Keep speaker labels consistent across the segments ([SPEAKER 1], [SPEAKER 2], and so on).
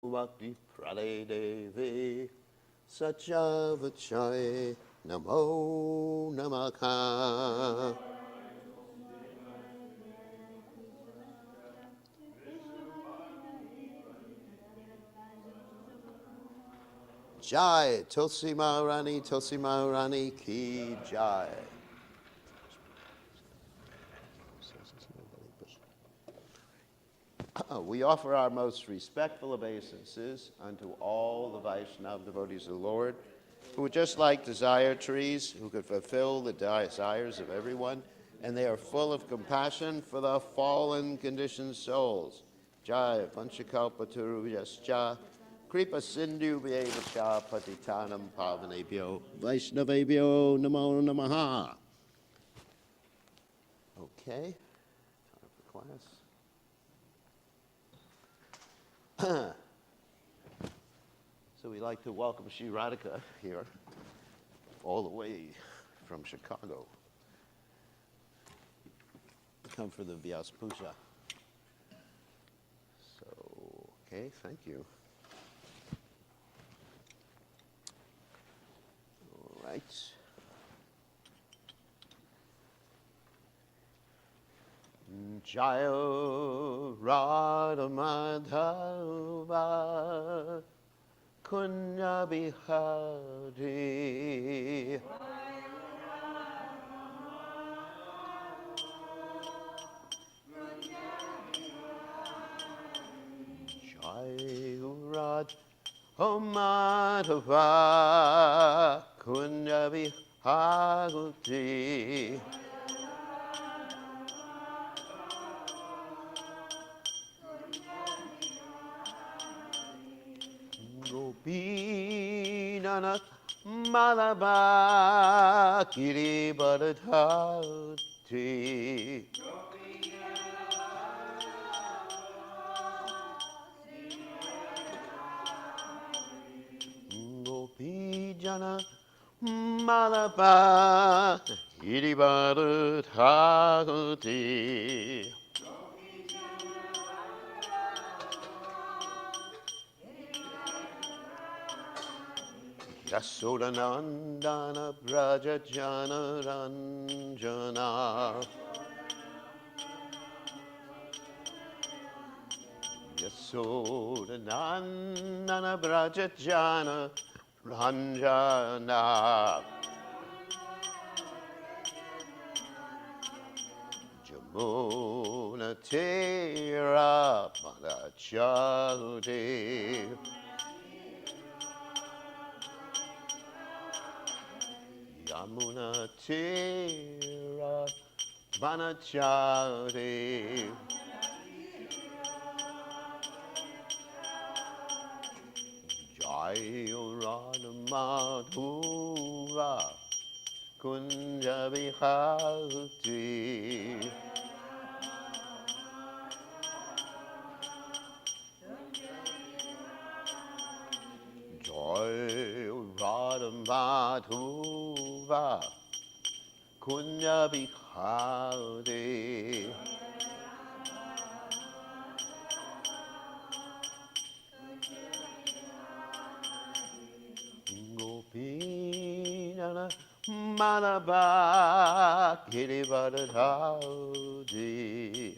[SPEAKER 1] Bhakti Prade Devi Satya Namo Namaka. Jai Tulsi Maharani Ki Jai. We offer our most respectful obeisances unto all the Vaishnava devotees of the Lord, who are just like desire trees, who could fulfill the desires of everyone, and they are full of compassion for the fallen conditioned souls. Jai Panchakalpaturu Yascha Kripa Sindhu Vyevacha Patitanam Pavanebhyo Vaishnavebhyo Namo Namaha. Okay, time for class. So we'd like to welcome Sri Radhika here, all the way from Chicago. Come for the Vyas Puja. So, okay, thank you. All right. Jayo Radha Madhava Kunya Bihari Jayo Radha Madhava Kunya Bihari Gopinath Malabha Kiribadhati Gopijana Malabha Kiribadhati Yasodanandana Braja Jana Ranjana Yasodanandana Braja Jana Ranjana Jamuna Tera Madachade Yamuna Tira Vanachari Jayo Radha Madhuva Kunja Vihati Jayo Radha Madhuva Kunya Bihari Gopinana Malabha Kiribadhati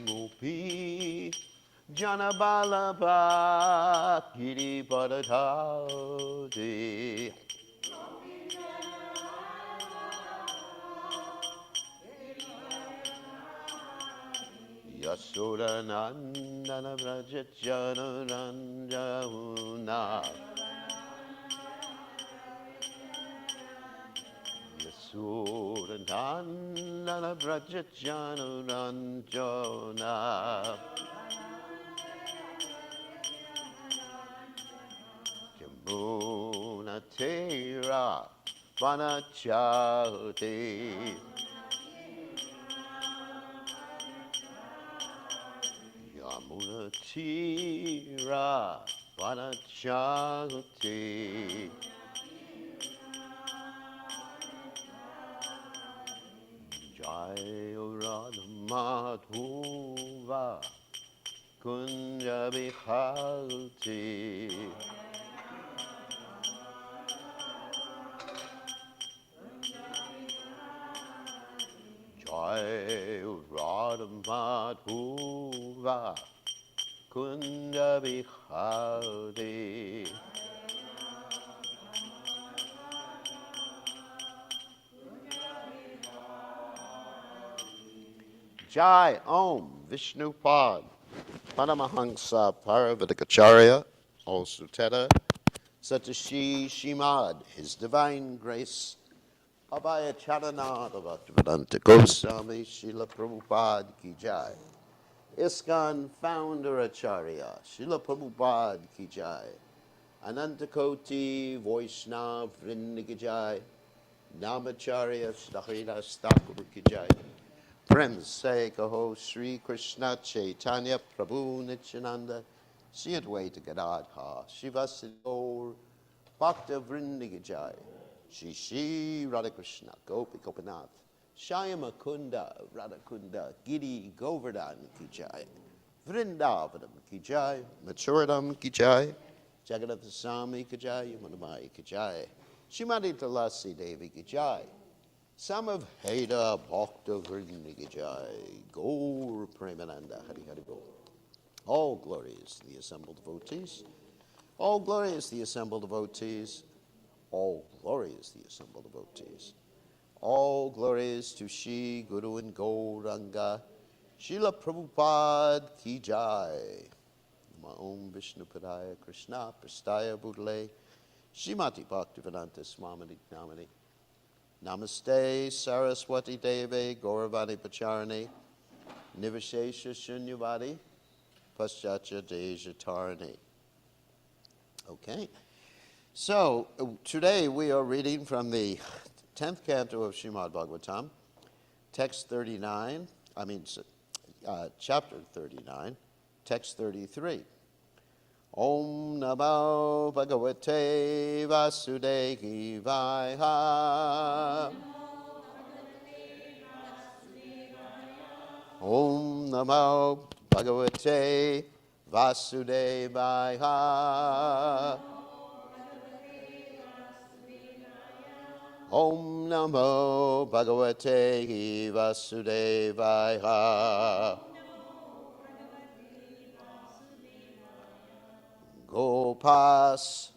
[SPEAKER 1] Gopi Janabalabha Kiribadhati Yasodanandana Vrajajana Ranjana Yasodanandana Vrajajana Ranjana Jamuna Tera Vanachati Yamuna Tira Vanachati Jai Radha Madhuva Kunja Bihati Jai Radha Madhuva Kunja Bihati Jai Om Vishnupad Paramahansa Paravatikacharya, also Teta, Satashi Shimad, His Divine Grace, Abhaya Charanada Bhaktivedanta Goswami, Srila Prabhupada Ki Jai, ISKCON Founder Acharya, Srila Prabhupada Ki Jai, Anantakoti Vaishnav Vrinda Ki Jai, Namacharya Stahila Thakur Ki Jai, Prem Se Kaho Sri Krishna Chaitanya Prabhu Nityananda, Sri Advaita Gadadha, Shivasati Gaur, Bhakta Vrinda Ki Jai, Shri Shri Radhakrishna Gopi Gopinath, Shyama Kunda Radhakunda, Giri Govardhan Ki Jai, Vrindavanam Ki Jai, Machuradam Ki Jai, Jagannath Swami Ki Jai, Yamunamai Ki Jai, Shrimati Tulasi Devi Ki Jai, Samav Heda Bhakta Vrinda Ki Jai, Gaur Premananda Hari Hari Bol. All glory is to the assembled devotees. All glory is to the assembled devotees. All glory is to the assembled devotees. All glory is to Shri Guru and Gauranga. Srila Prabhupada Ki Jai. Nama Om Vishnu Padaya Krishna Prastaya Budale. Shrimati Bhaktivedanta Swami Namani. Namaste Saraswati Deve Gauravani Pacharani. Nivashesha Shunyavadi Paschatya Deja Tarani. Okay. So, today we are reading from the 10th canto of Srimad Bhagavatam, chapter 39, text 33. Om Namo Bhagavate Vasudevaya. Om Namo Bhagavate Vasudevaya. Om Namo Bhagavate Vasudevaya. Gopas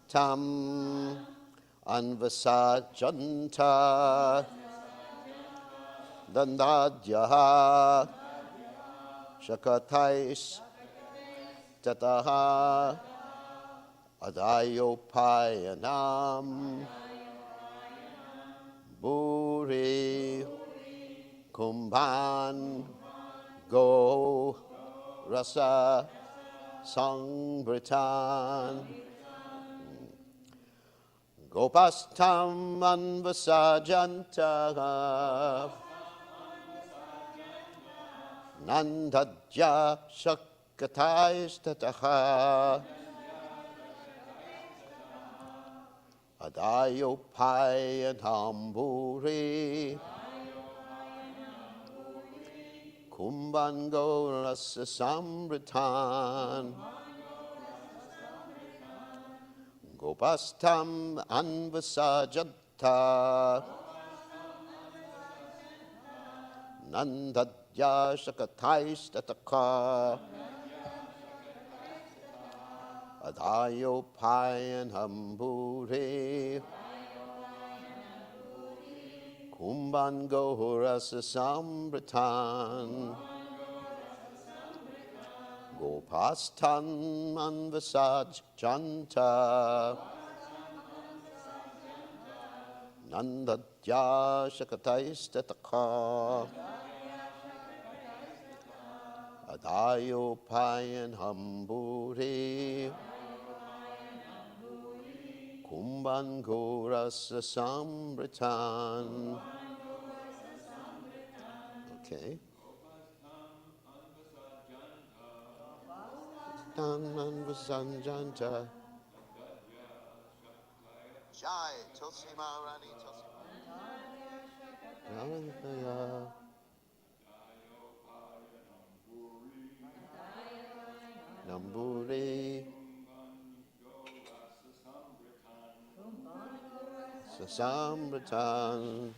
[SPEAKER 1] Tam Anvasajanta Dandadyaha Shakatais Tataha Adayopayanam Buri Kumbhan Go Rasa Sangbritan Gopastam Anvasajanta Nandadya Shakatais Tataha Adayopayanamburi Kumbango Rasa Sambritan Gopastam Anvasajanta Nandadya Shakatais Tataka Adayopayanamburi Kumbango Rasa Sambritan Gopastam Anvasajanta Nandadya Shakatais Tataka Adayopayanamburi Kumbango Rasa Sambritan. Okay. Anvasajanta. Jai Tulsi Maharani Tulsi. samritan.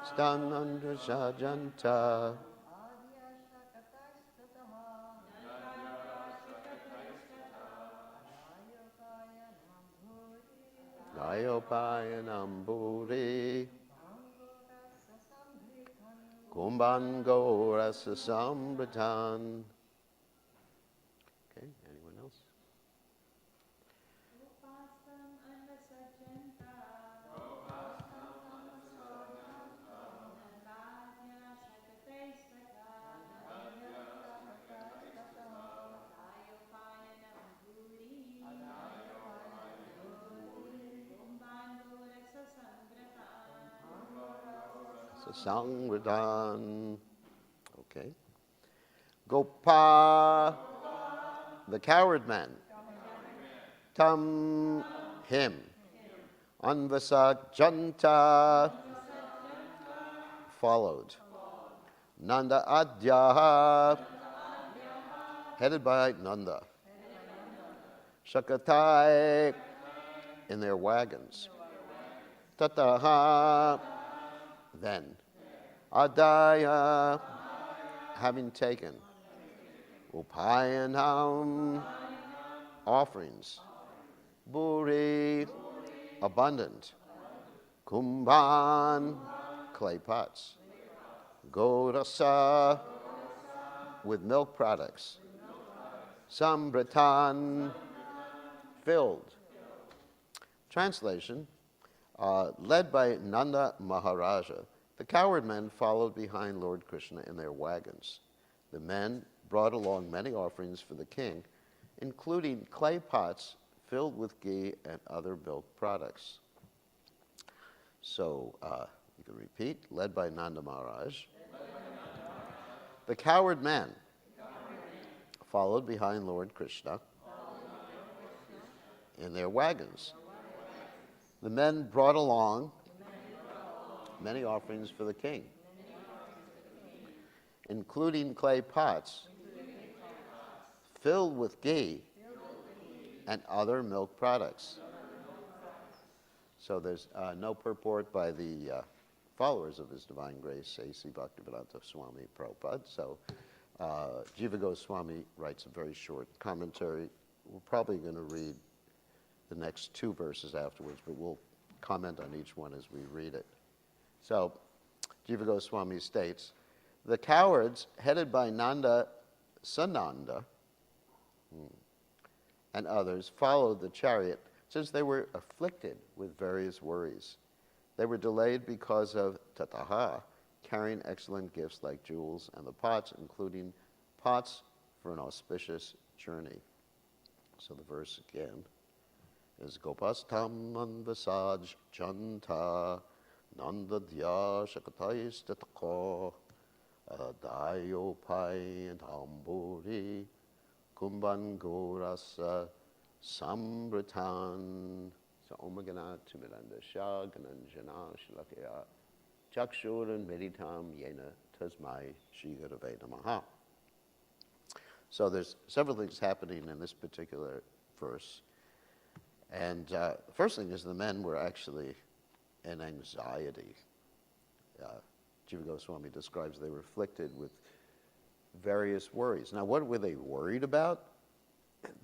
[SPEAKER 1] Stanandra Sajanta. Dayopayanamburi. Kumbango Rasa Samritan. Okay, anyone else? Sangritan. Okay. Gopa, the coward man. Tam, him. Anvasa Janta, followed. Nanda Adyaha, headed by Nanda. Shakatai, in their wagons. Tataha, then. Adaya, having taken. Upayanam, offerings. Buri, abundant. Kumbhan, clay pots. Godasa, with milk products. Sambritan, filled. Translation, led by Nanda Maharaja, the coward men followed behind Lord Krishna in their wagons. The men brought along many offerings for the king, including clay pots filled with ghee and other milk products. So, you can repeat, led by Nanda Maharaj. The coward men followed behind Lord Krishna in their wagons. The men brought along many offerings for the king, including clay pots filled with ghee and other milk products. So there's no purport by the followers of His Divine Grace, A.C. Bhaktivedanta Swami Prabhupada. So Jiva Goswami writes a very short commentary. We're probably going to read the next two verses afterwards, but we'll comment on each one as we read it. So Jiva Goswami states, the cowards, headed by Nanda Sananda and others, followed the chariot since they were afflicted with various worries. They were delayed because of tataha, carrying excellent gifts like jewels, and the pots, including pots for an auspicious journey. So the verse again is Gopastam Anvasaj Janta Nandadya Shakatais Tatako Dayopai and Amburi Kumban Gorasa Sambritan. So Omagana Timiranda Shagananjana Shalakya Chakshuran Meditam Yena Tasmai Shigurave Namaha. So there's several things happening in this particular verse. And the first thing is the men were actually in anxiety. Jiva Goswami describes they were afflicted with various worries. Now, what were they worried about?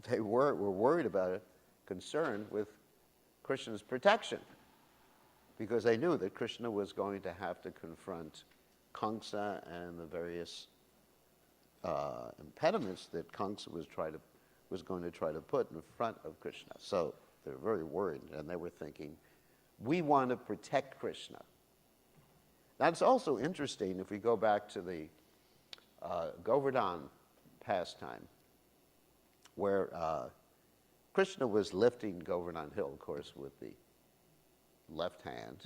[SPEAKER 1] They were worried about it, concerned with Krishna's protection, because they knew that Krishna was going to have to confront Kamsa and the various impediments that Kamsa was going to try to put in front of Krishna. So they were very worried, and they were thinking, we want to protect Krishna. Now, it's also interesting if we go back to the Govardhan pastime, where Krishna was lifting Govardhan Hill, of course, with the left hand.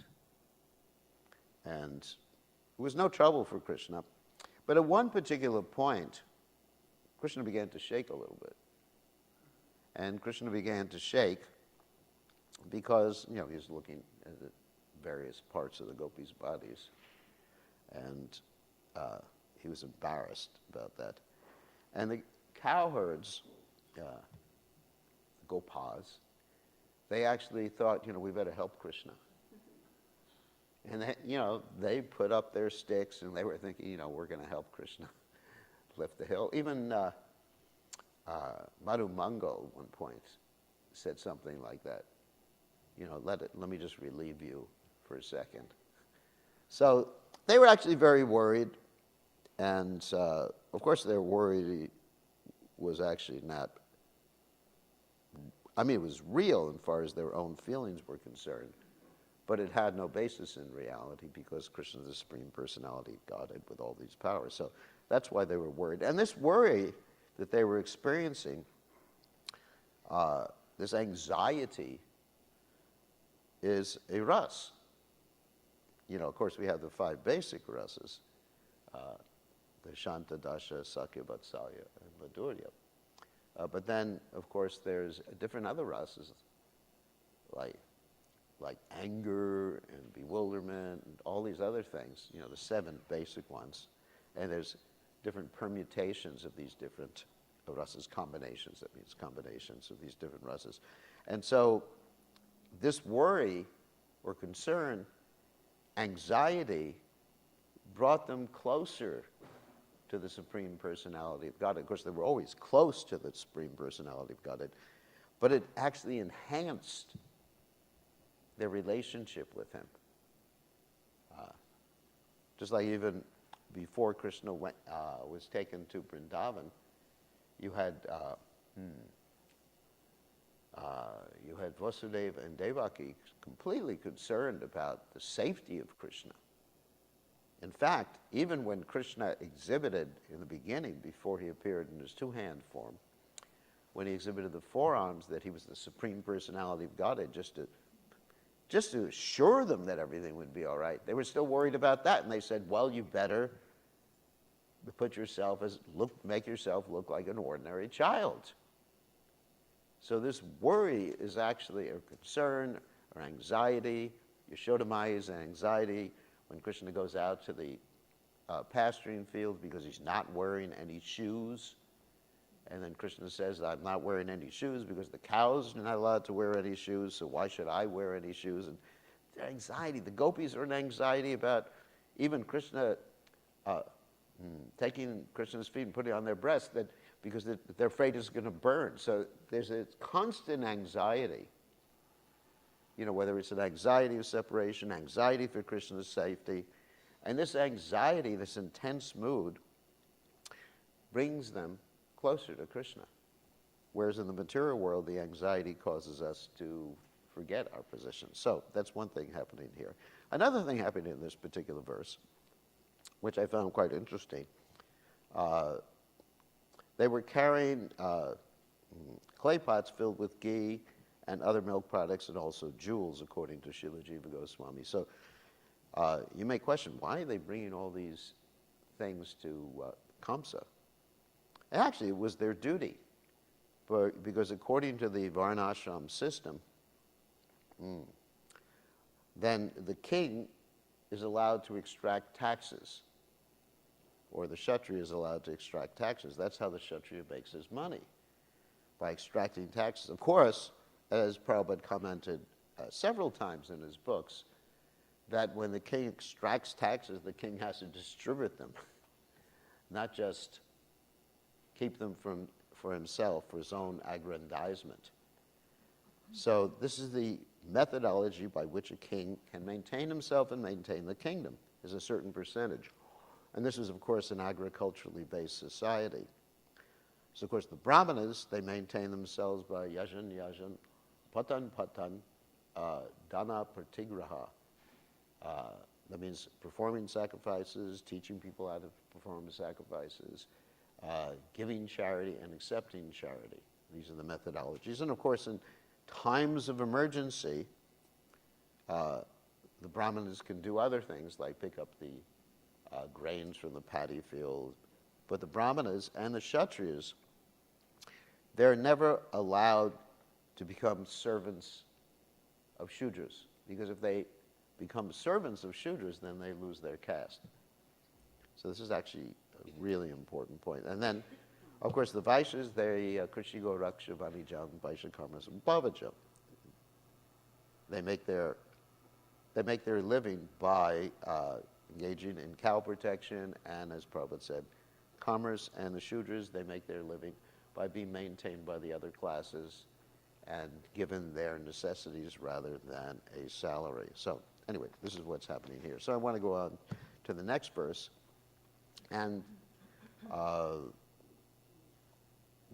[SPEAKER 1] And it was no trouble for Krishna. But at one particular point, Krishna began to shake a little bit. And Krishna began to shake because, he was looking at the various parts of the gopis' bodies. And he was embarrassed about that. And the cowherds, gopas, they actually thought, we better help Krishna. And they put up their sticks and they were thinking, we're going to help Krishna lift the hill. Even Madhu Mangal at one point said something like that. Let me just relieve you for a second. So they were actually very worried, and of course their worry was actually not, it was real as far as their own feelings were concerned, but it had no basis in reality because Krishna is the Supreme Personality of Godhead with all these powers. So that's why they were worried. And this worry that they were experiencing, this anxiety, is a ras. Of course, we have the 5 basic rasas, the Shanta, Dasha, Sakya, Vatsalya, and Madhurya. But then, of course, there's different other rasas, like anger and bewilderment and all these other things, the 7 basic ones. And there's different permutations of these different rasas, combinations, that means combinations of these different rasas. And so this worry or concern, anxiety, brought them closer to the Supreme Personality of God. Of course, they were always close to the Supreme Personality of Godhead, but it actually enhanced their relationship with Him. Just like even before Krishna was taken to Vrindavan, you had Vasudeva and Devaki completely concerned about the safety of Krishna. In fact, even when Krishna exhibited in the beginning, before he appeared in his 2-hand form, when he exhibited the forearms, that he was the Supreme Personality of Godhead, just to assure them that everything would be all right, they were still worried about that, and they said, well, you better make yourself look like an ordinary child. So this worry is actually a concern or anxiety. Yashodamaya is an anxiety when Krishna goes out to the pasturing field because he's not wearing any shoes. And then Krishna says, I'm not wearing any shoes because the cows are not allowed to wear any shoes, so why should I wear any shoes? And the anxiety, the gopis are in anxiety about even Krishna taking Krishna's feet and putting it on their breasts, because they're afraid it's going to burn. So there's a constant anxiety, whether it's an anxiety of separation, anxiety for Krishna's safety. And this anxiety, this intense mood, brings them closer to Krishna. Whereas in the material world, the anxiety causes us to forget our position. So that's one thing happening here. Another thing happening in this particular verse, which I found quite interesting, they were carrying clay pots filled with ghee and other milk products and also jewels, according to Srila Jiva Goswami. So you may question, why are they bringing all these things to Kamsa? Actually, it was their duty, because according to the Varnashram system, then the king is allowed to extract taxes, or the Kshatriya is allowed to extract taxes. That's how the Kshatriya makes his money, by extracting taxes. Of course, as Prabhupada commented several times in his books, that when the king extracts taxes, the king has to distribute them, not just keep them for himself, for his own aggrandizement. So this is the methodology by which a king can maintain himself and maintain the kingdom, is a certain percentage. And this is, of course, an agriculturally based society. So, of course, the Brahmanas, they maintain themselves by yajan, patan, dana pratigraha. That means performing sacrifices, teaching people how to perform sacrifices, giving charity and accepting charity. These are the methodologies. And, of course, in times of emergency, the Brahmanas can do other things, like pick up the grains from the paddy field. But the Brahmanas and the Kshatriyas, they're never allowed to become servants of Shudras, because if they become servants of Shudras, then they lose their caste. So this is actually a really important point. And then, of course, the Vaishyas, they Krishigo Raksha Vanijam Vaishya Karmas Bhavajam. they make their living by engaging in cow protection, and as Prabhupada said, commerce, and the Shudras, they make their living by being maintained by the other classes and given their necessities rather than a salary. So anyway, this is what's happening here. So I want to go on to the next verse, and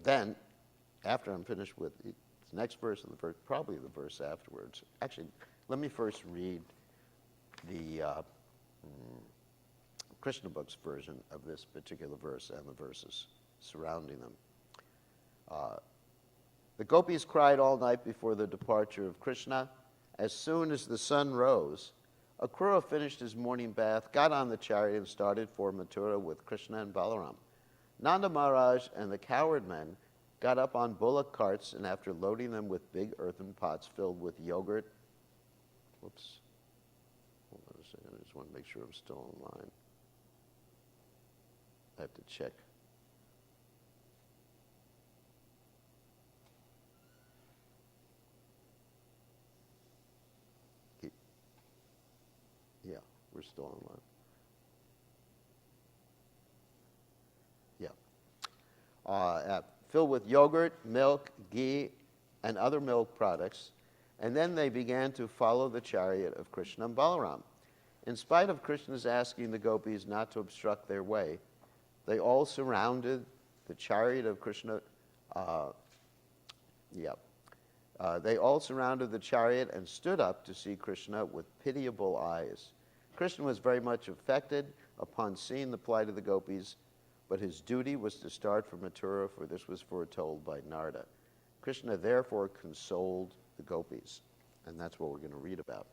[SPEAKER 1] then after I'm finished with the next verse and probably the verse afterwards. Actually, let me first read the Krishna Book's version of this particular verse and the verses surrounding them. The gopis cried all night before the departure of Krishna. As soon as the sun rose, Akrura finished his morning bath, got on the chariot, and started for Mathura with Krishna and Balaram. Nanda Maharaj and the coward men got up on bullock carts, and after loading them with big earthen pots filled with yogurt, whoops, hold on a second, I just want to make sure I'm still online. I have to check. Yeah, we're still online. Yeah. Filled with yogurt, milk, ghee, and other milk products, and then they began to follow the chariot of Krishna and Balaram. In spite of Krishna's asking the gopis not to obstruct their way, they all surrounded the chariot of Krishna. They all surrounded the chariot and stood up to see Krishna with pitiable eyes. Krishna was very much affected upon seeing the plight of the gopis, but his duty was to start for Mathura, for this was foretold by Narada. Krishna therefore consoled the gopis, and that's what we're going to read about.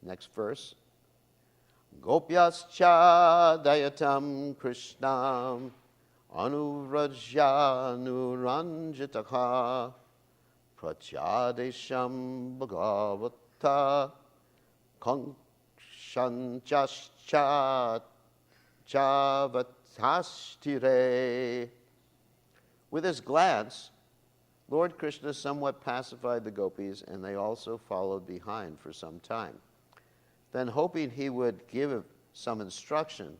[SPEAKER 1] Next verse. Gopyascha dayatam Krishnam anurajanuranjitaka prachadesham bhagavata kangshanchascha javatastire. With his glance, Lord Krishna somewhat pacified the gopis, and they also followed behind for some time. Then, hoping he would give some instruction,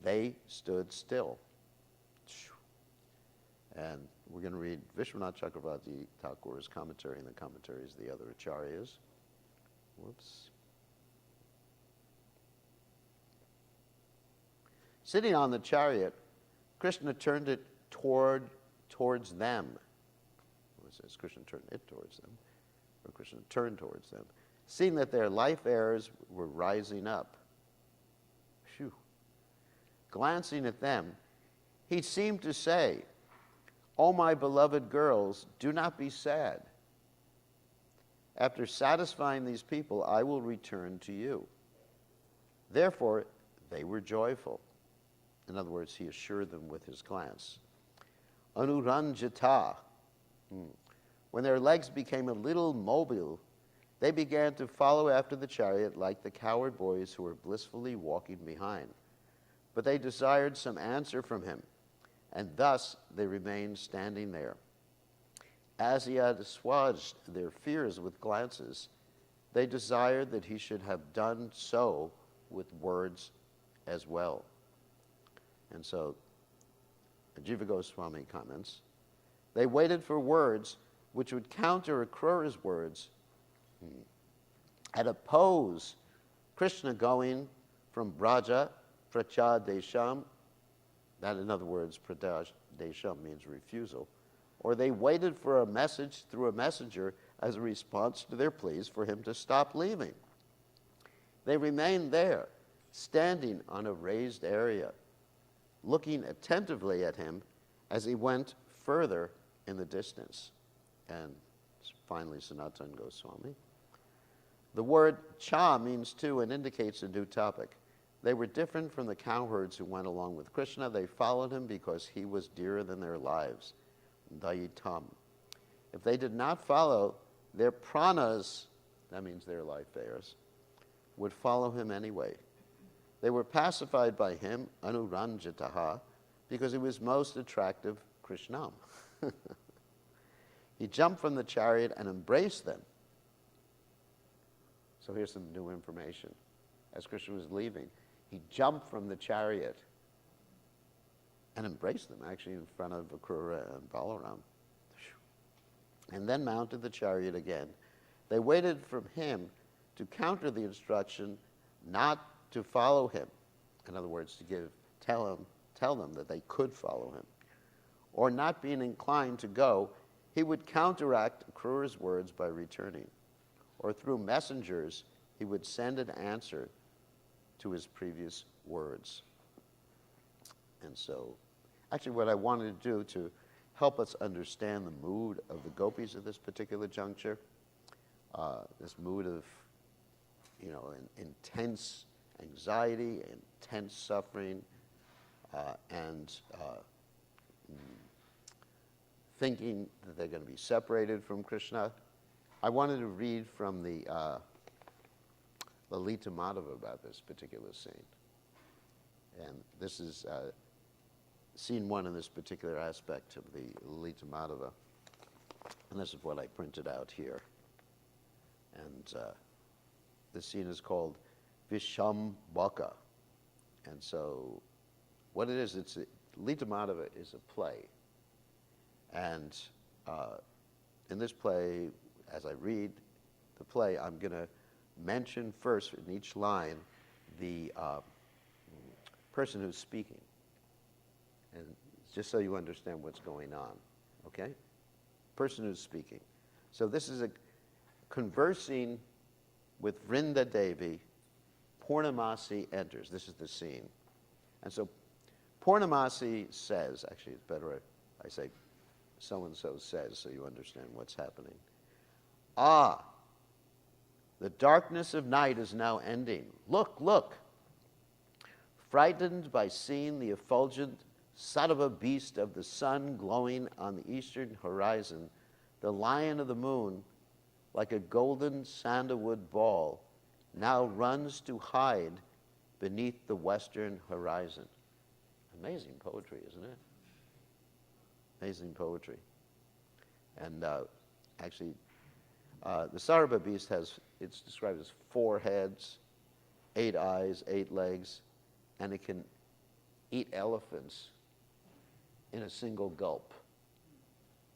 [SPEAKER 1] they stood still. And we're going to read Vishwanath Chakravarti Thakur's commentary, and the commentaries of the other acharyas. Whoops. Sitting on the chariot, Krishna turned it towards them. It says Krishna turned it towards them, or Krishna turned towards them, seeing that their life errors were rising up. Phew. Glancing at them, he seemed to say, "O my beloved girls, do not be sad. After satisfying these people, I will return to you." Therefore, they were joyful. In other words, he assured them with his glance. Anuranjita. When their legs became a little mobile, they began to follow after the chariot like the coward boys who were blissfully walking behind. But they desired some answer from him, and thus they remained standing there. As he had assuaged their fears with glances, they desired that he should have done so with words as well. And so, Jiva Goswami comments, they waited for words which would counter Akrura's words and oppose Krishna going from Braja, Prachadesham, that in other words, Prachadesham means refusal, or they waited for a message through a messenger as a response to their pleas for him to stop leaving. They remained there, standing on a raised area, looking attentively at him as he went further in the distance. And finally, Sanatana Goswami. The word cha means two and indicates a new topic. They were different from the cowherds who went along with Krishna. They followed him because he was dearer than their lives. Dayitam. If they did not follow, their pranas, that means their life heirs, would follow him anyway. They were pacified by him, anuranjitaha, because he was most attractive Krishnam. He jumped from the chariot and embraced them. So here's some new information. As Krishna was leaving, he jumped from the chariot and embraced them, actually in front of Akrura and Balaram. And then mounted the chariot again. They waited for him to counter the instruction not to follow him. In other words, to tell them that they could follow him. Or not being inclined to go, he would counteract Akrura's words by returning. Or through messengers, he would send an answer to his previous words. And so, actually what I wanted to do to help us understand the mood of the gopis at this particular juncture, this mood of, intense anxiety, intense suffering, and thinking that they're going to be separated from Krishna. I wanted to read from the Lalita Madhava about this particular scene. And this is scene one in this particular aspect of the Lalita Madhava. And this is what I printed out here. And the scene is called Vishambhaka. And so what it is, Lalita Madhava is a play. And in this play, as I read the play, I'm going to mention first in each line the person who's speaking. And just so you understand what's going on, okay? Person who's speaking. So this is a conversing with Vrinda Devi. Purnamasi enters. This is the scene. And so Purnamasi says, actually it's better I say so-and-so says so you understand what's happening. Ah, the darkness of night is now ending. Look, look. Frightened by seeing the effulgent Sattva beast of the sun glowing on the eastern horizon, the lion of the moon, like a golden sandalwood ball, now runs to hide beneath the western horizon. Amazing poetry, isn't it? Amazing poetry. And actually, the Sattva beast it's described as 4 heads, 8 eyes, 8 legs, and it can eat elephants in a single gulp.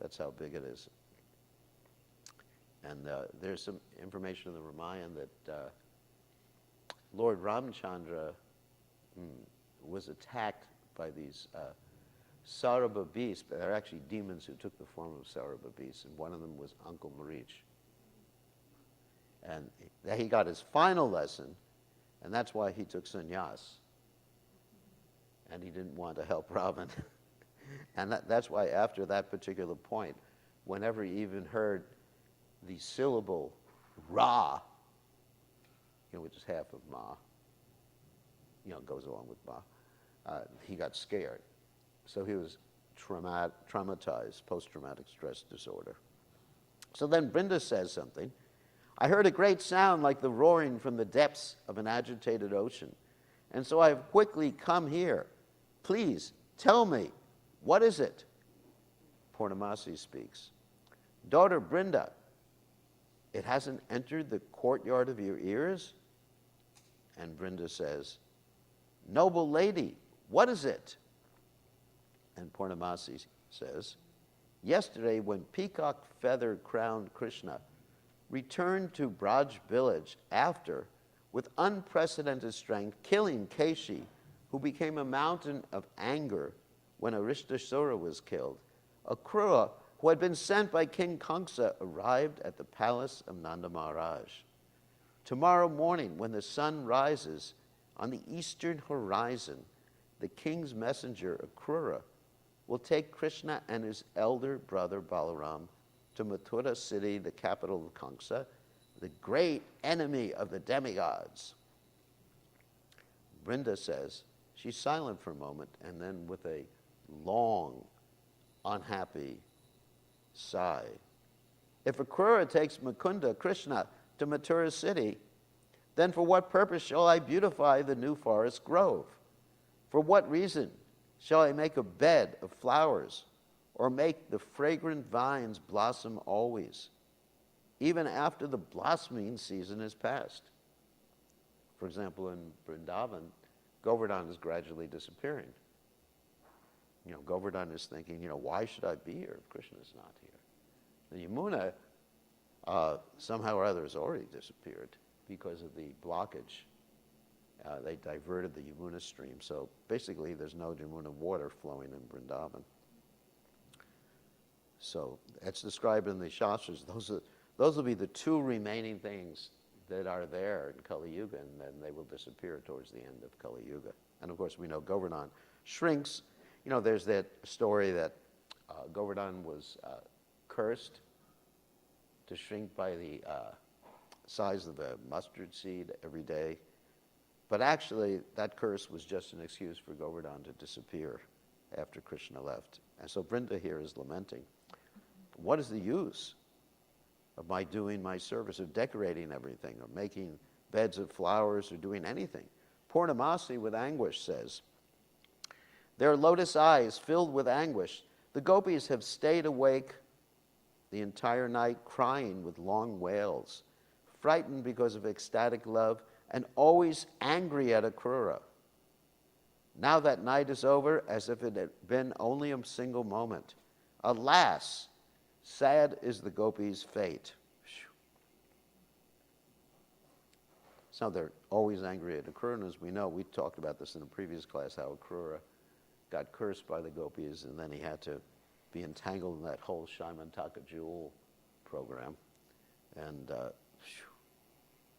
[SPEAKER 1] That's how big it is. And there's some information in the Ramayana that Lord Ramchandra was attacked by these Sattva beasts, but they're actually demons who took the form of Sattva beasts, and one of them was Uncle Marich. And he got his final lesson, and that's why he took sannyas. And he didn't want to help Ravan. And that's why after that particular point, whenever he even heard the syllable Ra, which is half of Ma, goes along with Ma, he got scared. So he was traumatized, post-traumatic stress disorder. So then Brinda says something. I heard a great sound like the roaring from the depths of an agitated ocean. And so I have quickly come here. Please, tell me, what is it? Purnamasi speaks. Daughter Brinda, it hasn't entered the courtyard of your ears? And Brinda says, noble lady, what is it? And Purnamasi says, yesterday when Peacock Feather Crowned Krishna returned to Braj village after, with unprecedented strength, killing Keshi, who became a mountain of anger when Aristasura was killed, Akrura, who had been sent by King Kamsa, arrived at the palace of Nanda Maharaj. Tomorrow morning, when the sun rises on the eastern horizon, the king's messenger, Akrura, will take Krishna and his elder brother Balaram to Mathura city, the capital of Kamsa, the great enemy of the demigods. Brinda says, she's silent for a moment, and then with a long, unhappy sigh. If Akrura takes Mukunda, Krishna, to Mathura city, then for what purpose shall I beautify the new forest grove? For what reason shall I make a bed of flowers or make the fragrant vines blossom always, even after the blossoming season is past. For example, in Vrindavan, Govardhan is gradually disappearing. Govardhan is thinking, why should I be here if Krishna is not here? The Yamuna, somehow or other, has already disappeared because of the blockage. They diverted the Yamuna stream, so basically there's no Yamuna water flowing in Vrindavan. So that's described in the Shastras. Those will be the two remaining things that are there in Kali Yuga, and then they will disappear towards the end of Kali Yuga. And of course, we know Govardhan shrinks. There's that story that Govardhan was cursed to shrink by the size of a mustard seed every day. But actually, that curse was just an excuse for Govardhan to disappear after Krishna left. And so Vrinda here is lamenting, what is the use of my doing my service, of decorating everything, or making beds of flowers, or doing anything? Purnamasi with anguish says, their lotus eyes filled with anguish, the gopis have stayed awake the entire night crying with long wails, frightened because of ecstatic love, and always angry at Akrura. Now that night is over as if it had been only a single moment. Alas, sad is the gopis' fate. So they're always angry at Akrura, and as we know, we talked about this in a previous class, how Akrura got cursed by the gopis, and then he had to be entangled in that whole Shaimantaka jewel program. And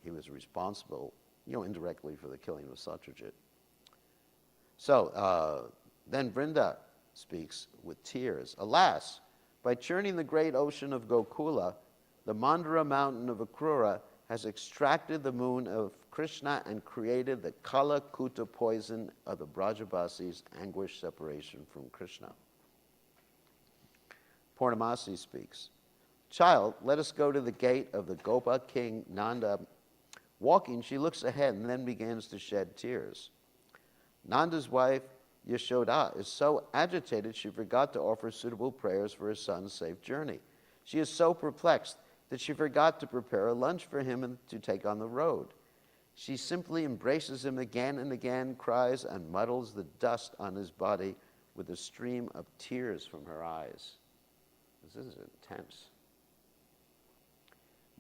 [SPEAKER 1] he was responsible, indirectly for the killing of Satyajit. So then Vrinda speaks with tears. Alas, by churning the great ocean of Gokula, the Mandara mountain of Akrura has extracted the moon of Krishna and created the Kala Kuta poison of the Brajavasis' anguished separation from Krishna. Purnamasi speaks, child, let us go to the gate of the Gopa king Nanda. Walking, she looks ahead and then begins to shed tears. Nanda's wife, Yashoda, is so agitated she forgot to offer suitable prayers for her son's safe journey. She is so perplexed that she forgot to prepare a lunch for him and to take on the road. She simply embraces him again and again, cries, and muddles the dust on his body with a stream of tears from her eyes. This is intense.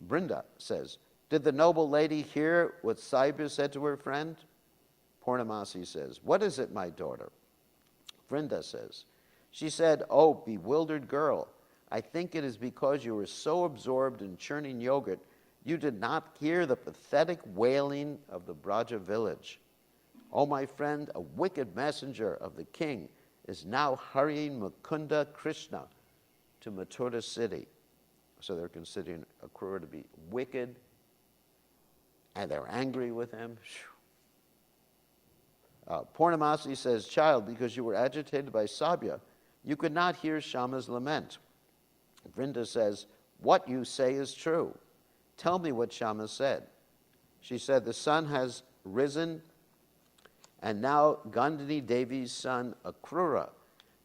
[SPEAKER 1] Vrinda says, did the noble lady hear what Saibya said to her friend? Purnamasi says, what is it, my daughter? Vrinda says, she said, oh, bewildered girl, I think it is because you were so absorbed in churning yogurt, you did not hear the pathetic wailing of the Braja village. Oh, my friend, a wicked messenger of the king is now hurrying Mukunda Krishna to Mathura city. So they're considering Akrura to be wicked, and they're angry with him. Purnamasi says, child, because you were agitated by Sabya, you could not hear Shama's lament. Vrinda says, what you say is true. Tell me what Shama said. She said, the sun has risen, and now Gandhini Devi's son, Akrura,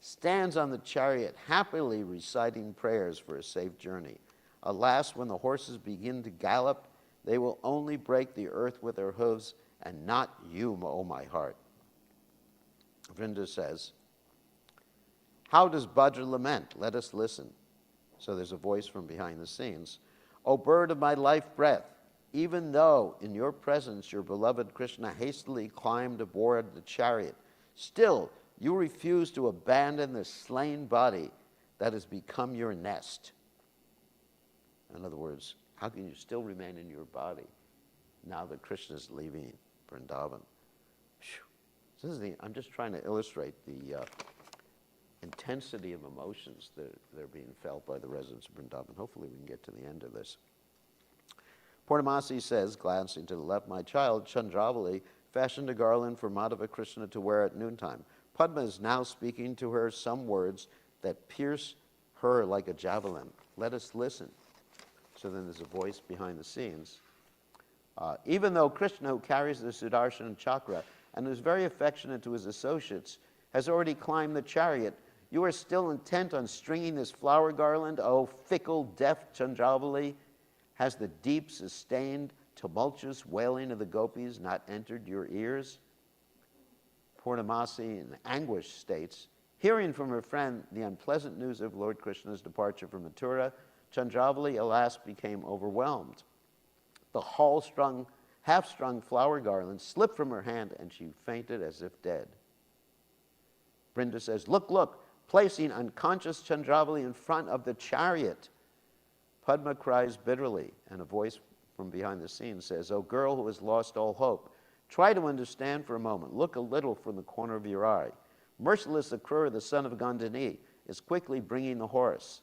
[SPEAKER 1] stands on the chariot happily reciting prayers for a safe journey. Alas, when the horses begin to gallop, they will only break the earth with their hooves, and not you, O my heart. Vrinda says, how does Bhadra lament? Let us listen. So there's a voice from behind the scenes. O bird of my life breath, even though in your presence your beloved Krishna hastily climbed aboard the chariot, still you refuse to abandon the slain body that has become your nest. In other words, how can you still remain in your body now that Krishna is leaving Vrindavan? So I'm just trying to illustrate the intensity of emotions that are being felt by the residents of Vrindavan. Hopefully we can get to the end of this. Purnamasi says, glancing to the left, my child, Chandravali, fashioned a garland for Madhava Krishna to wear at noontime. Padma is now speaking to her some words that pierce her like a javelin. Let us listen. So then there's a voice behind the scenes. Even though Krishna, who carries the Sudarshan chakra and is very affectionate to his associates, has already climbed the chariot, You are still intent on stringing this flower garland, O fickle, deaf Chandravali? Has the deep, sustained, tumultuous wailing of the gopis not entered your ears? Purnamasi, in anguish, states, hearing from her friend the unpleasant news of Lord Krishna's departure from Mathura, Chandravali, alas, became overwhelmed. The half-strung flower garland slipped from her hand, and she fainted as if dead. Brinda says, look, look, placing unconscious Chandravali in front of the chariot. Padma cries bitterly, and a voice from behind the scenes says, O girl who has lost all hope, try to understand for a moment. Look a little from the corner of your eye. Merciless Akrura, the son of Gandhini, is quickly bringing the horse.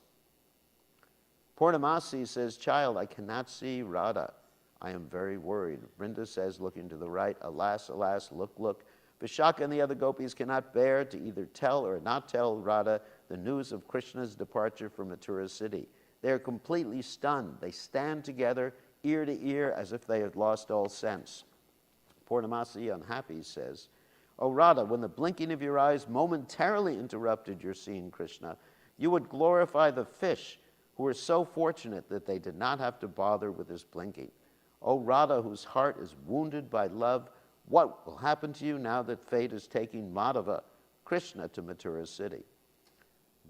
[SPEAKER 1] Purnamasi says, child, I cannot see Radha. I am very worried. Brinda says, looking to the right, alas, alas, look, look. Vishaka and the other gopis cannot bear to either tell or not tell Radha the news of Krishna's departure from Mathura city. They are completely stunned. They stand together, ear to ear, as if they had lost all sense. Purnamasi, unhappy, says, O Radha, when the blinking of your eyes momentarily interrupted your seeing Krishna, you would glorify the fish who were so fortunate that they did not have to bother with his blinking. O Radha, whose heart is wounded by love, what will happen to you now that fate is taking Madhava, Krishna, to Mathura city?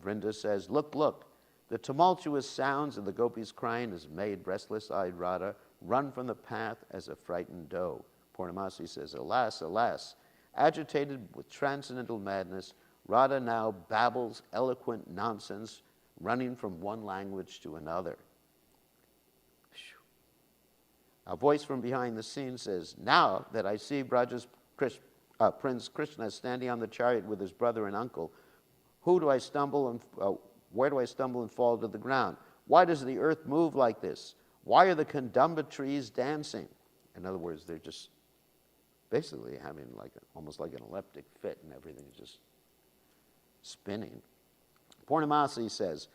[SPEAKER 1] Vrinda says, look, look. The tumultuous sounds of the gopis crying has made restless-eyed Radha run from the path as a frightened doe. Purnamasi says, alas, alas. Agitated with transcendental madness, Radha now babbles eloquent nonsense, running from one language to another. A voice from behind the scenes says, now that I see Braja's Prince Krishna standing on the chariot with his brother and uncle, where do I stumble and fall to the ground? Why does the earth move like this? Why are the Kandamba trees dancing? In other words, they're just basically having almost like an epileptic fit, and everything's just spinning. Purnamasi says,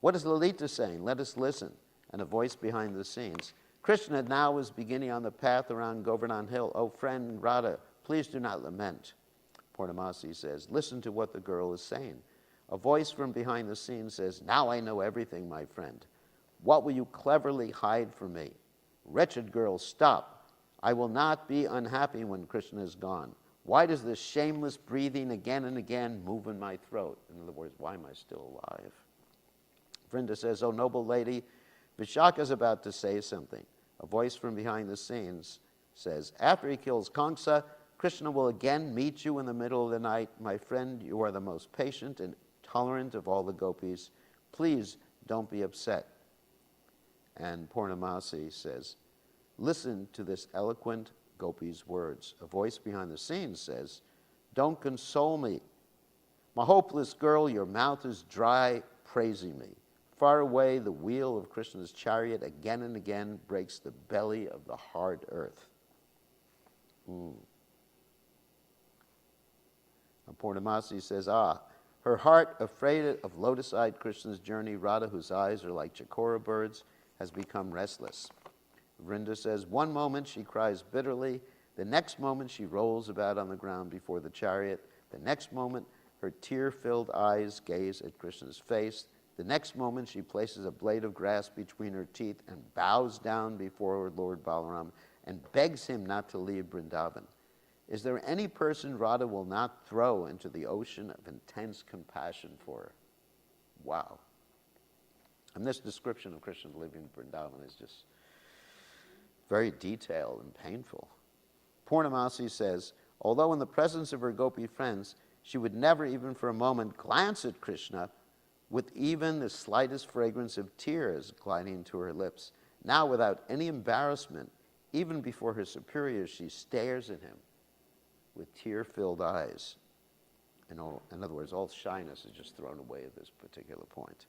[SPEAKER 1] what is Lalita saying? Let us listen. And a voice behind the scenes, Krishna now is beginning on the path around Govardhan Hill. O friend Radha, please do not lament. Purnamasi says, listen to what the girl is saying. A voice from behind the scenes says, now I know everything, my friend. What will you cleverly hide from me? Wretched girl, stop. I will not be unhappy when Krishna is gone. Why does this shameless breathing again and again move in my throat? In other words, why am I still alive? Vrinda says, O noble lady, Vishaka is about to say something. A voice from behind the scenes says, after he kills Kamsa, Krishna will again meet you in the middle of the night. My friend, you are the most patient and tolerant of all the gopis. Please don't be upset. And Purnamasi says, listen to this eloquent gopi's words. A voice behind the scenes says, don't console me. My hopeless girl, your mouth is dry, praising me. Far away, the wheel of Krishna's chariot again and again breaks the belly of the hard earth. And Purnamasi says, her heart, afraid of lotus-eyed Krishna's journey, Radha, whose eyes are like chakora birds, has become restless. Vrinda says, one moment she cries bitterly, the next moment she rolls about on the ground before the chariot, the next moment her tear-filled eyes gaze at Krishna's face, the next moment she places a blade of grass between her teeth and bows down before Lord Balaram and begs him not to leave Vrindavan. Is there any person Radha will not throw into the ocean of intense compassion for her? Wow. And this description of Krishna living in Vrindavan is just very detailed and painful. Purnamasi says, although in the presence of her gopi friends, she would never even for a moment glance at Krishna with even the slightest fragrance of tears gliding to her lips. Now, without any embarrassment, even before her superiors, she stares at him with tear-filled eyes. In other words, all shyness is just thrown away at this particular point.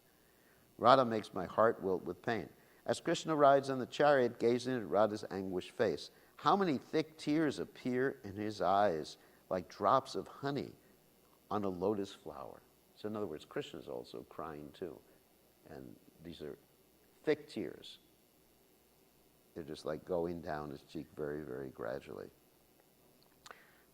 [SPEAKER 1] Radha makes my heart wilt with pain. As Krishna rides on the chariot, gazing at Radha's anguished face, how many thick tears appear in his eyes like drops of honey on a lotus flower. So in other words, Krishna is also crying too. And these are thick tears. They're just like going down his cheek very, very gradually.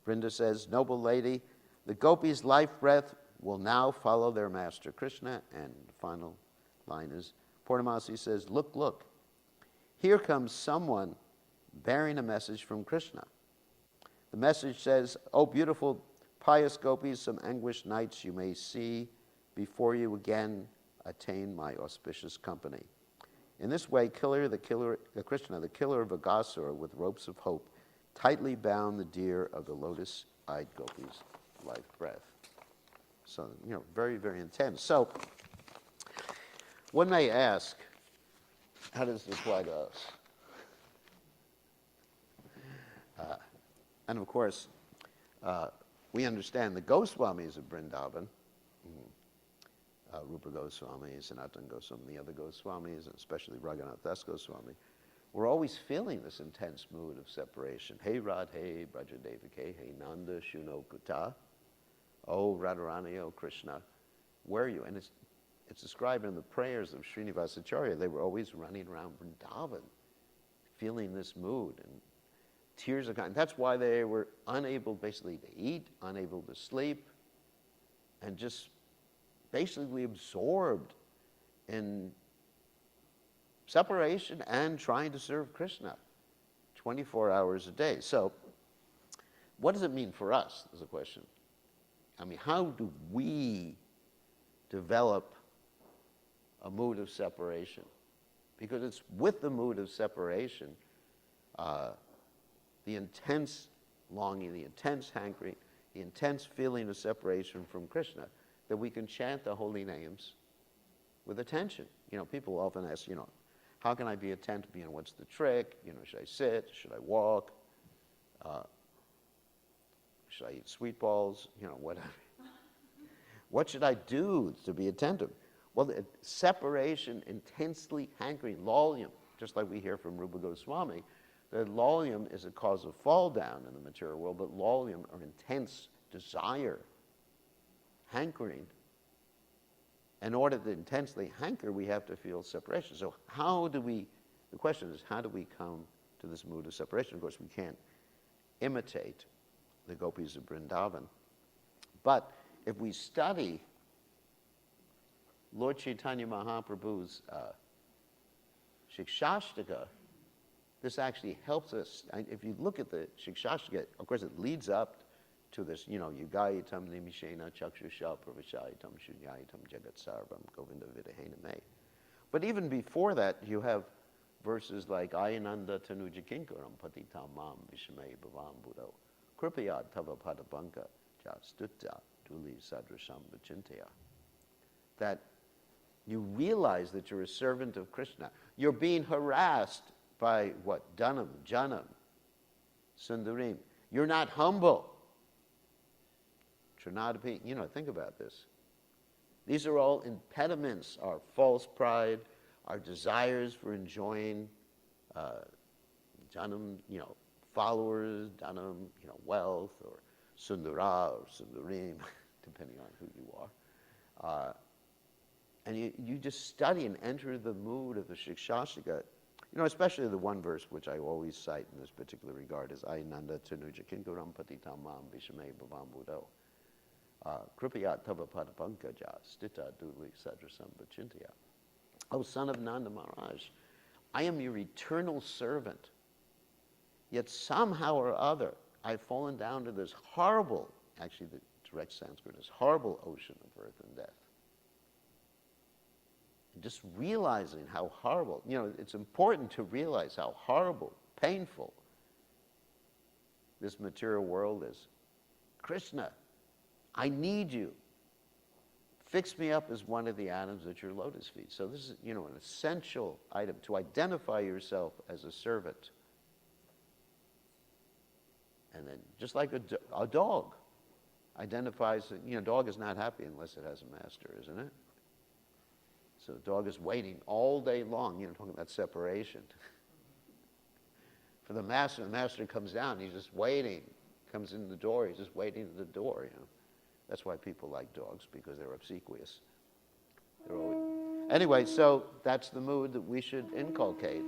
[SPEAKER 1] Vrinda says, noble lady, the gopi's life breath will now follow their master Krishna. And the final line is, Purnamasi says, look, look, here comes someone bearing a message from Krishna. The message says, oh, beautiful, pious gopis, some anguished nights you may see before you again attain my auspicious company. In this way, Krishna, the killer of Aghasura, with ropes of hope, tightly bound the deer of the lotus-eyed gopis' life breath. So, very, very intense. So, one may ask, how does this apply to us? And of course, we understand the Goswamis of Vrindavan, Rupa Goswami, Sanatana Goswami, the other Goswamis, and especially Raghunath Das Goswami, were always feeling this intense mood of separation. Hey Radhe, Brajadevike, hey Nanda, Shuno Kuta, oh Radharani, oh Krishna, where are you? And it's described in the prayers of Srinivasacharya. They were always running around Vrindavan, feeling this mood, and tears of kind. That's why they were unable basically to eat, unable to sleep, and just basically absorbed in separation and trying to serve Krishna 24 hours a day. So what does it mean for us, is the question. I mean, how do we develop a mood of separation? Because it's with the mood of separation, the intense longing, the intense hankering, the intense feeling of separation from Krishna, that we can chant the holy names with attention. People often ask, how can I be attentive? What's the trick? Should I sit? Should I walk? Should I eat sweet balls? Whatever. What should I do to be attentive? Well, the separation, intensely hankering, lolyam, just like we hear from Rupa Goswami, that lolyam is a cause of fall down in the material world, but lolyam are intense desire, hankering. In order to intensely hanker, we have to feel separation. So the question is, how do we come to this mood of separation? Of course, we can't imitate the gopis of Vrindavan. But if we study Lord Chaitanya Mahaprabhu's Shikshashtaka, this actually helps us. If you look at the Shikshashtaka, of course, it leads up to this, Yugayitam nimishena chakshusha pravashaitam shunyayitam jagat sarvam govinda vidahena me. But even before that, you have verses like Ayananda tanuja kinkaram patitam mam vishme bhavam buddho kripayad tava padabanka jastutta duli sadrasham vachintaya. That you realize that you're a servant of Krishna. You're being harassed by what? Dhanam, Janam, Sundarim. You're not humble. Trinadapi, think about this. These are all impediments, our false pride, our desires for enjoying Janam, followers, Dhanam, wealth, or Sundara, or Sundarim, depending on who you are. And you just study and enter the mood of the Shikshashtaka, especially the one verse which I always cite in this particular regard is Ainanda Tanuja Kinkuram Patitam Mam Vishame Bhavam Buddho. Kripayat Tava Padapankaja Stita Duli Sadrasam Vachintaya. O son of Nanda Maharaj, I am your eternal servant. Yet somehow or other, I've fallen down to this horrible, actually the direct Sanskrit is horrible ocean of birth and death. And just realizing how horrible, it's important to realize how horrible, painful this material world is. Krishna, I need you. Fix me up as one of the atoms at your lotus feet. So this is, an essential item to identify yourself as a servant. And then, just like a dog identifies, a dog is not happy unless it has a master, isn't it? So the dog is waiting all day long, talking about separation. For the master comes down, he's just waiting. Comes in the door, he's just waiting at the door, That's why people like dogs, because they're obsequious. Anyway, so that's the mood that we should inculcate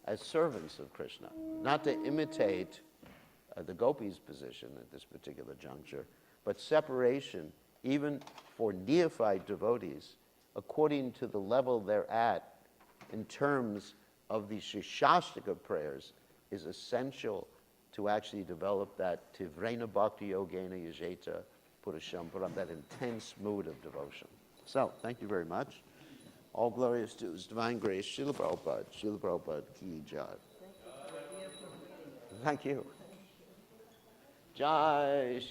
[SPEAKER 1] as servants of Krishna. Not to imitate the gopis' position at this particular juncture, but separation even for neophyte devotees, according to the level they're at in terms of the Shikshashtaka prayers, is essential to actually develop that Tivrena Bhakti Yogena Yajeta Purusham Param, that intense mood of devotion. So, thank you very much. All glorious to His divine grace, Srila Prabhupada ki jai. Thank you. Jai.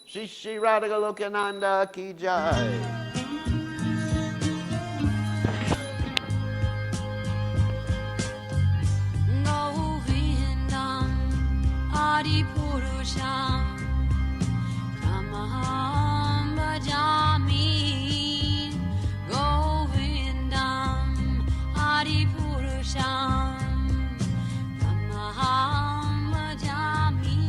[SPEAKER 1] Shri Shri Radha Lokananda ki jai.
[SPEAKER 2] Purusham Tamaham Bhajami Govindam Adi Purusham Tamaham Bhajami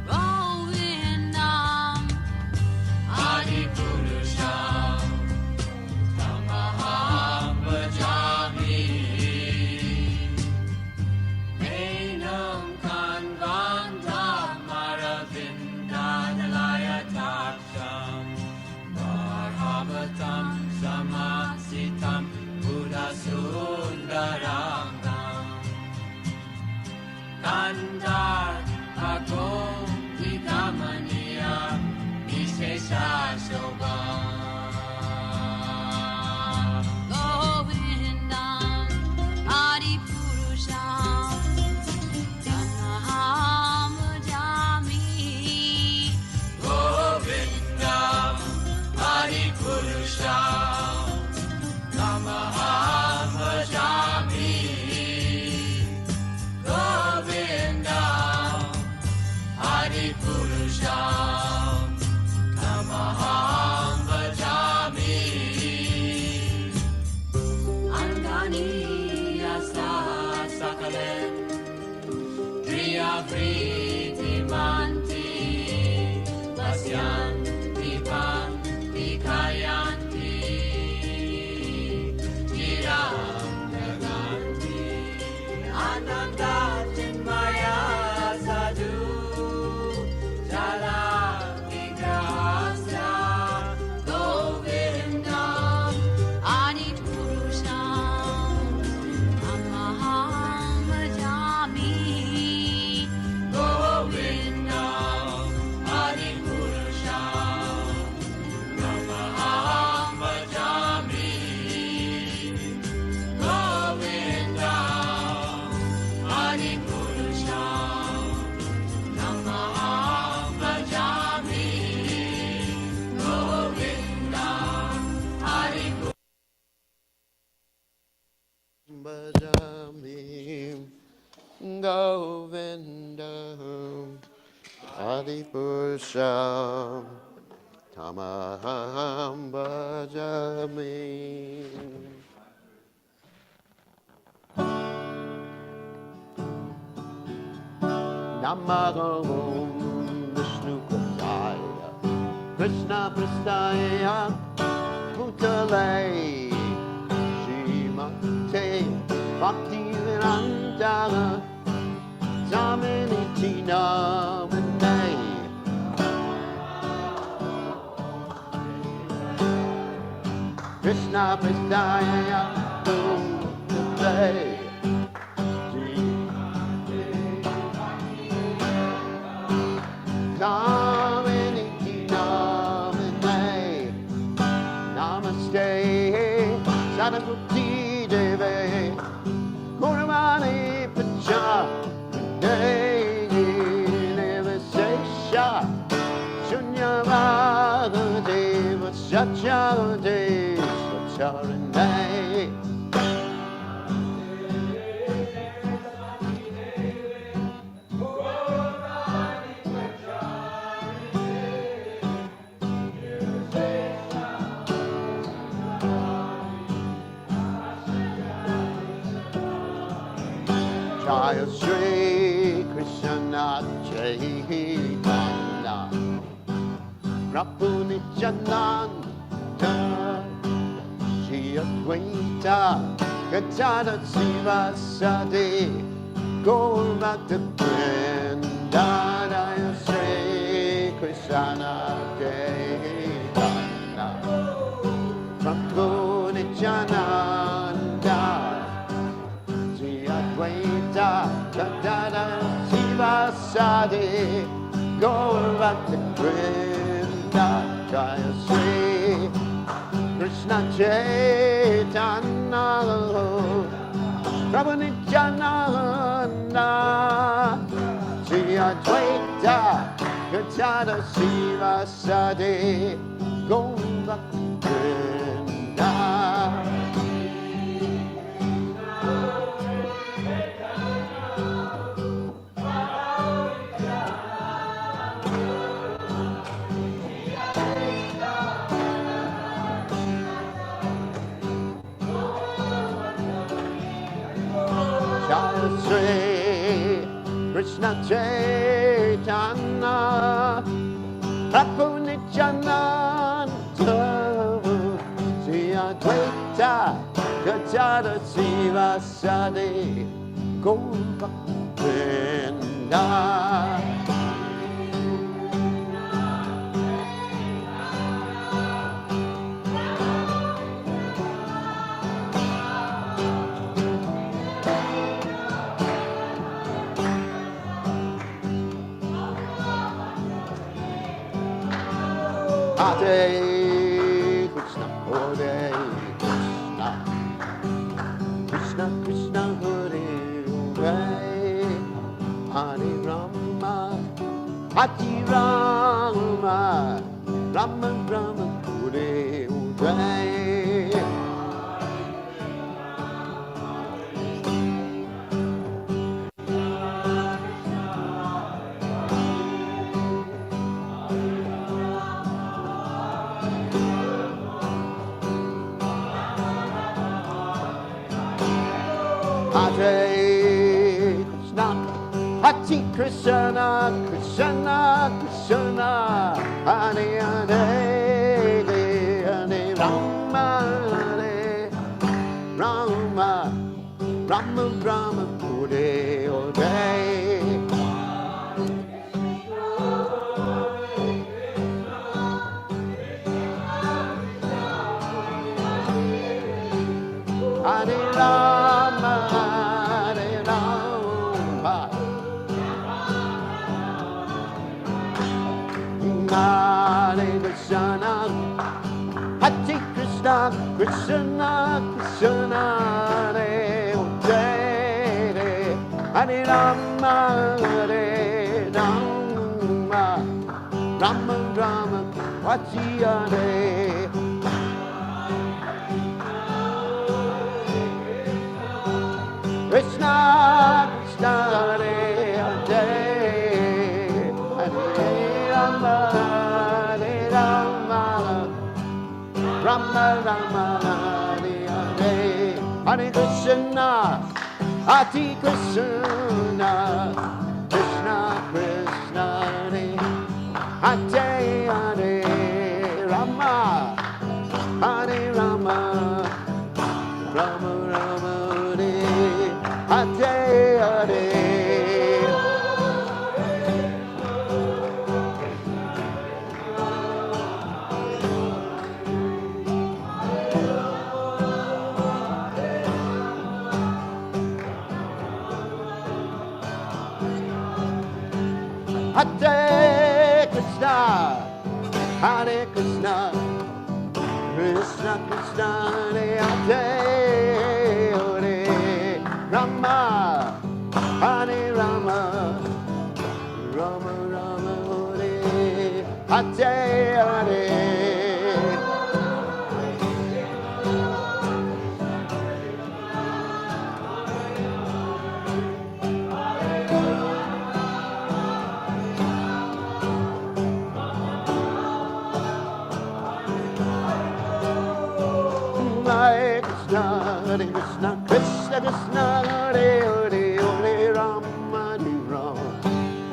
[SPEAKER 2] Govindam Adi Purusham Tamaham Bhajami Samasitam Buddha Sundarangam Kandar Agom Vidamaniya Vishesha Shobham Govindam Adi Purusham Tanaham Bhajami Govindam Adi Purusham Tamaham Bhajami Govindam Adi Purusham Tamaham Bhajami Andani Asa Sakalen Priya Priti Manti Vasyan Dipan Dikayanti Jiram Naganti Ananda Chinmaya Sadhu Jala Vigrahasya Govindam Adi Purusham Tamaham Bhajami Govindam Adi Purusham Tamaham Bhajami Govindam Adi Purusham Tamaham Bhajami Govindam Adi
[SPEAKER 1] Bhajami Govindam Adipurusham Tamaham Bhajami. Namaha Vishnu Padaya Krishna Prastaya Bhutale Srimate Bhakti Vedanta Samini Namane Krishna Prastaya Bhutale Samini Namane Namaste Saraswati Deve Gurmani Pacha Nevasesha Shunyavada Deva Sachade Sacharane Jaya Shri Krishna Chaitanya Prabhu Nityananda Shri Advaita Gadada Sivasadi Gaur Bhakta Vrinda Jaya Shri Krishna Krishna Chaitanya Prabhu Nityananda Sri Advaita Gadadhara Sivasadi Gaurabhakta Jaya Sri Krishna Chaitanya Prabhu Nityananda Sri Advaita Gadadhara Sivasadi Gaurabhakta Jaya Sri Krishna Chaitanya Prabhu Nityananda Sri Advaita Gadadhara Sivasadi Gaurabhakta Hare Krishna, Hare Krishna, Krishna Krishna, Hare Hare, Hare Rama, Hare Rama, Rama Rama, Hare Hare. Hare Krishna, Hare Krishna, Krishna Krishna, Hare Hare, Hare Rama, Hare Rama, Rama Rama, Hare Hare. Hare Rama, Hare Rama, Hare Krishna, Hare Krishna, Krishna Krishna, Hare Hare, Hare Rama, Hare Rama, Rama Rama, Hare. Krishna, Krishna, Hare Hare, Hare Rama, Hare Rama, Rama Rama, Hare Hare, Hare Krishna, Hare Krishna, Krishna Krishna, Hare Hare, Rama, Hare Rama, Rama Rama, Hare Hare. Hare Krishna, Hare Krishna, Krishna Krishna, Hare Hare, Rama, Hare Rama, Rama Rama, Hare Hare. Hare Krishna, Hare Krishna, Krishna Krishna, Hare Hare, Hare Rama, Hare Rama,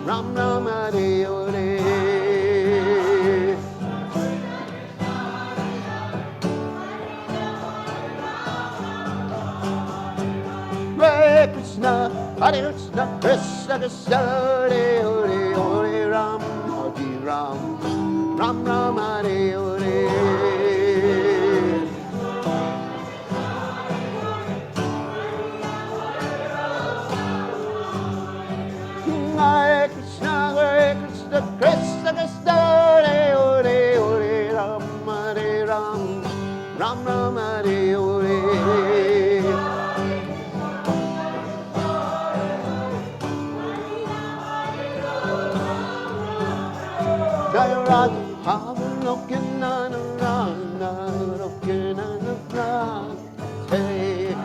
[SPEAKER 1] Ram Rama, Hare Hare. Hare Krishna, Hare Krishna, Krishna Krishna, Hare Hare, Hare Rama, Hare Ram, Ram Ram Hare Hare. Hare Krishna, Krishna Krishna, Hare Hare, Hare Ram, Hare Ram, Ram Ram Hare Hare. Jaya Radha, I'm looking on around, I'm looking on around. Hey.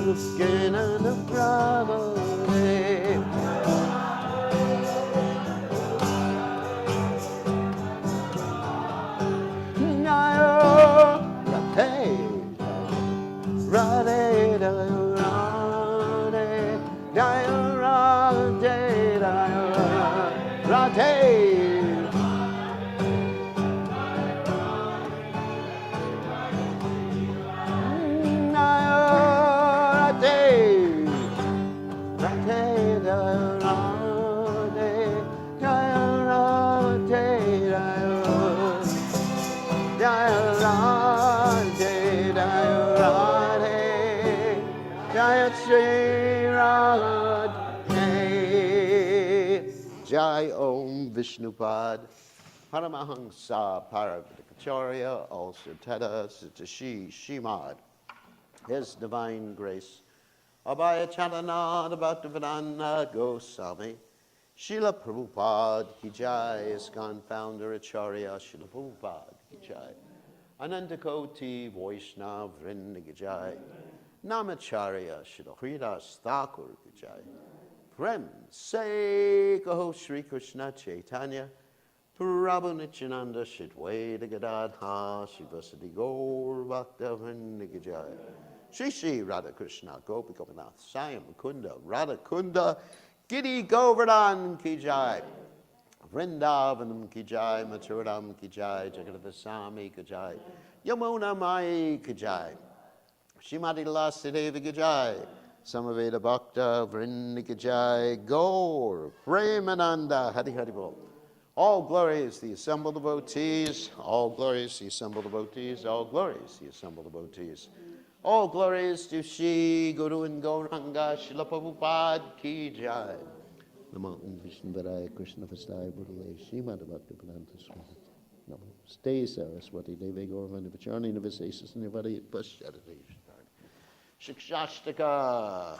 [SPEAKER 1] Looking on the Brahma. Jai Om Vishnupad Paramahansa Paravatakacharya also Tada Sitashi Shimad. His Divine Grace Abhaya Chalanad Bhaktivedanta Goswami Srila Prabhupada Ki Jai, ISKCON founder Acharya Srila Prabhupada Ki Jai, Anandakoti Vaishnav Vrinda Ki Jai, Namacharya Srila Hridas Thakur Ki Jai, Prem Se Kaho Shri Krishna Chaitanya Prabhu Nityananda Shidwaita Gadadha Shivasadi Gaur Bhakta Vrinda Ki Jai, Shri Shri Radha Krishna Gopi Gopinath Sayam Kunda Radha Kunda Giri Govardhan Ki Jai, Vrindavanam Ki Jai, Mathuram Ki Jai, Jagadavasami Ki Jai, Yamuna Mai Ki Jai, Shrimati Lasadeva Ki Jai, Samaveda Bhakta Vrinda Ki Jai, Gaur Premananda Hari Hari Bol. All glories the assembled devotees, all glories the assembled devotees, all glories the assembled devotees. All glories to Shri Guru and Gauranga Srila Prabhupada Ki Jai. Namo Vishnu Varaya Krishna Vastai Budale Srimad Bhaktivedanta Swami. Namo Stay Saraswati Deve Gauravan Vacharni Navasesas Nivari Pasharati Shikshashtaka.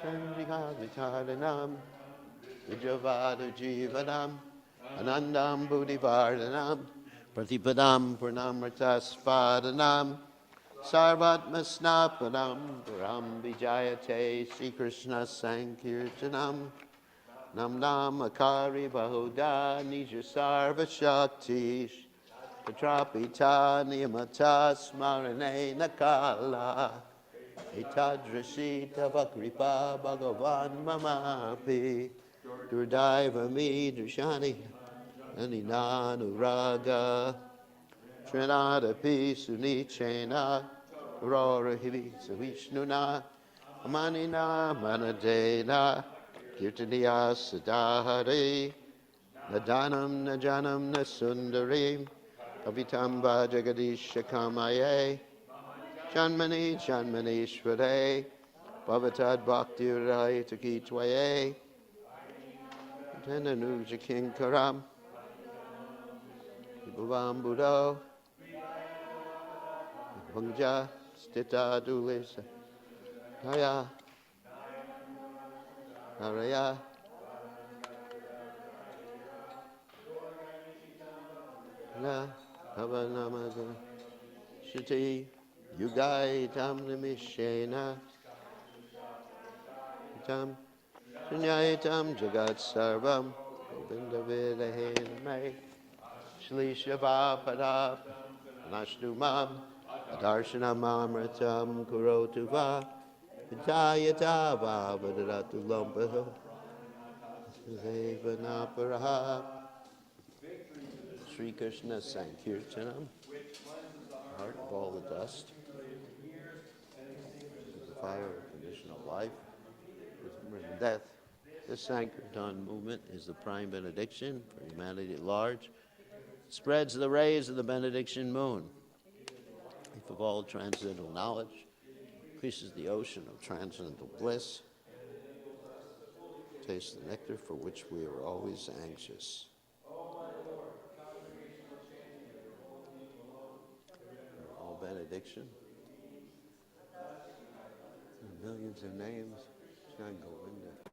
[SPEAKER 1] Chandrika Vicharanam Vijavada Jivanam Anandam Buddhivardhanam Pratipadam Purnamritaspadanam Sarvatma Snapanam Param Vijayate Sri Krishna Sankirtanam Nam Nam Akari Bahuda Nija Sarva Shakti Patrapita Niyamata Smarane Nakala Itadrashita Vakripa Bhagavan Mamapi Durdaiva Mi Drishani Aninanuraga Trinadapi Sunichena Aurora Hivi Savishnuna Amanina Manadena Kirtaniya Sadahari Nadanam Najanam Nasundarim Kavitamba Jagadisha Kamaye Janmani Janmani Shvare Bhavatad Bhakti Rai Takitwaye Tenanuja King Karam Bhuvam Buddho Bhungja Stita Dulisa Haya Naraya Na Havanamaga Shiti Yugai Tam Nimishena Tam Sunyaitam Jagat Sarvam Govinda Vidahena Shli Shiva Padap Nashnumam Darshanam Amritam Kurotuva Vitayata Vavadatu Lampaho Devanaparaha. Sri Krishna Sankirtanam. Heart of all the dust. The fire of conditional life. And death. The Sankirtan movement is the prime benediction for humanity at large. Spreads the rays of the benediction moon. If of all transcendental knowledge, increases the ocean of transcendental bliss. Taste the nectar for which we are always anxious. All benediction. Millions of names. Govinda.